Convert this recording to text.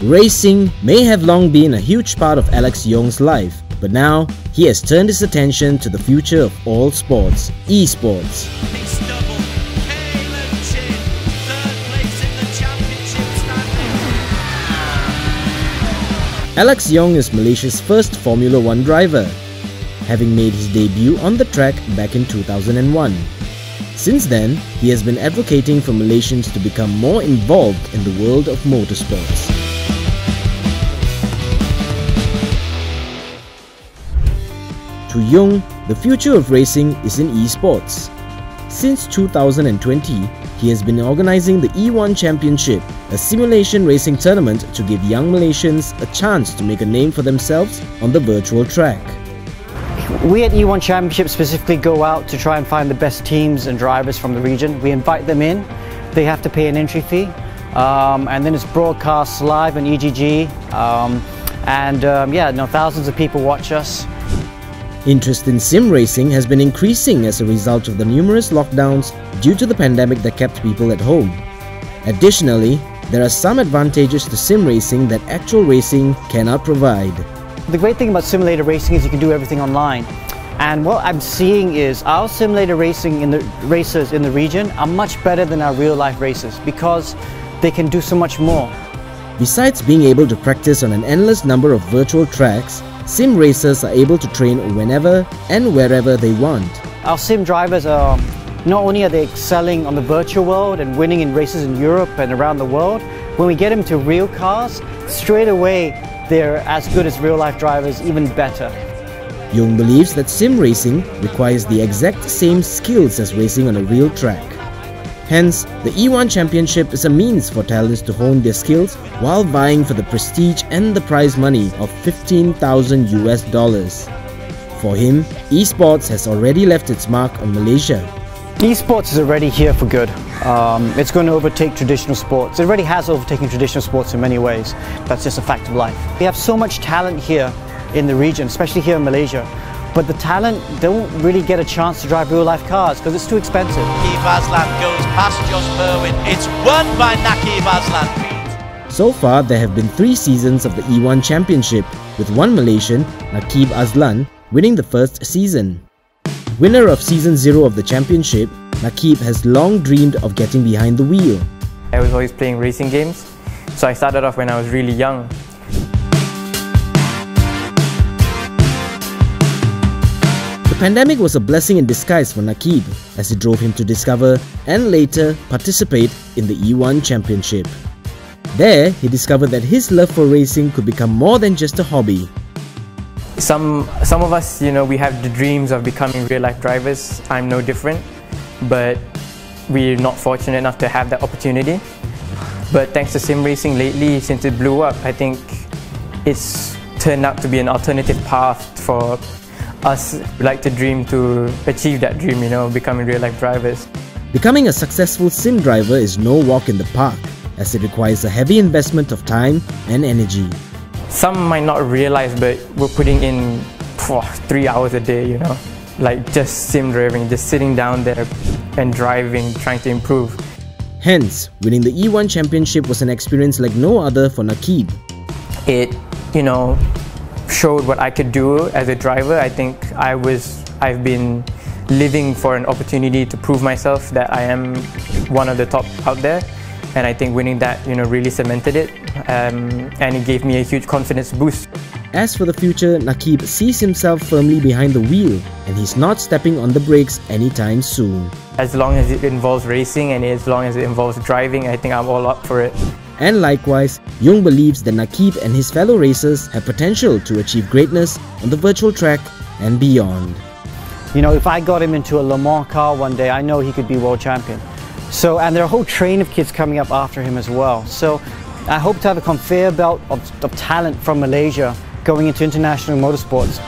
Racing may have long been a huge part of Alex Yoong's life, but now he has turned his attention to the future of all sports, esports. Alex Yoong is Malaysia's first Formula One driver, having made his debut on the track back in 2001. Since then, he has been advocating for Malaysians to become more involved in the world of motorsports. To Yoong, the future of racing is in esports. Since 2020, he has been organizing the E1 Championship, a simulation racing tournament to give young Malaysians a chance to make a name for themselves on the virtual track. We at E1 Championship specifically go out to try and find the best teams and drivers from the region. We invite them in, they have to pay an entry fee, and then it's broadcast live on EGG, thousands of people watch us. Interest in sim racing has been increasing as a result of the numerous lockdowns due to the pandemic that kept people at home. Additionally, there are some advantages to sim racing that actual racing cannot provide. The great thing about simulator racing is you can do everything online. And what I'm seeing is our simulator racing racers in the region are much better than our real life racers because they can do so much more. Besides being able to practice on an endless number of virtual tracks, sim racers are able to train whenever and wherever they want. Our sim drivers are not only are they excelling on the virtual world and winning in races in Europe and around the world, when we get them to real cars, straight away they're as good as real life drivers, even better. Yoong believes that sim racing requires the exact same skills as racing on a real track. Hence, the E1 Championship is a means for talents to hone their skills while vying for the prestige and the prize money of $15,000 US. For him, esports has already left its mark on Malaysia. Esports is already here for good. It's going to overtake traditional sports. It already has overtaken traditional sports in many ways. That's just a fact of life. We have so much talent here in the region, especially here in Malaysia. But the talent don't really get a chance to drive real-life cars because it's too expensive. Nakib Aslan goes past Josh Merwin. It's won by Nakib Aslan. So far, there have been 3 seasons of the E1 Championship, with one Malaysian, Nakib Aslan, winning the first season. Winner of Season 0 of the championship, Nakib has long dreamed of getting behind the wheel. I was always playing racing games, so I started off when I was really young. The pandemic was a blessing in disguise for Nakib, as it drove him to discover and later participate in the E1 Championship. There, he discovered that his love for racing could become more than just a hobby. Some of us, we have the dreams of becoming real-life drivers. I'm no different, but we're not fortunate enough to have that opportunity. But thanks to sim racing lately, since it blew up, I think it's turned out to be an alternative path for us. We like to dream to achieve that dream, becoming real-life drivers. Becoming a successful sim driver is no walk in the park, as it requires a heavy investment of time and energy. Some might not realize, but we're putting in 3 hours a day, like just sim driving, just sitting down there and driving, trying to improve. Hence, winning the E1 Championship was an experience like no other for Nakib. It, showed what I could do as a driver. I think I've been living for an opportunity to prove myself that I am one of the top out there, and I think winning that really cemented it, and it gave me a huge confidence boost. As for the future, Nakib sees himself firmly behind the wheel, and he's not stepping on the brakes anytime soon. As long as it involves racing and as long as it involves driving, I think I'm all up for it. And likewise, Yoong believes that Nakib and his fellow racers have potential to achieve greatness on the virtual track and beyond. If I got him into a Le Mans car one day, I know he could be world champion. And there are a whole train of kids coming up after him as well. So I hope to have a conveyor belt of talent from Malaysia going into international motorsports.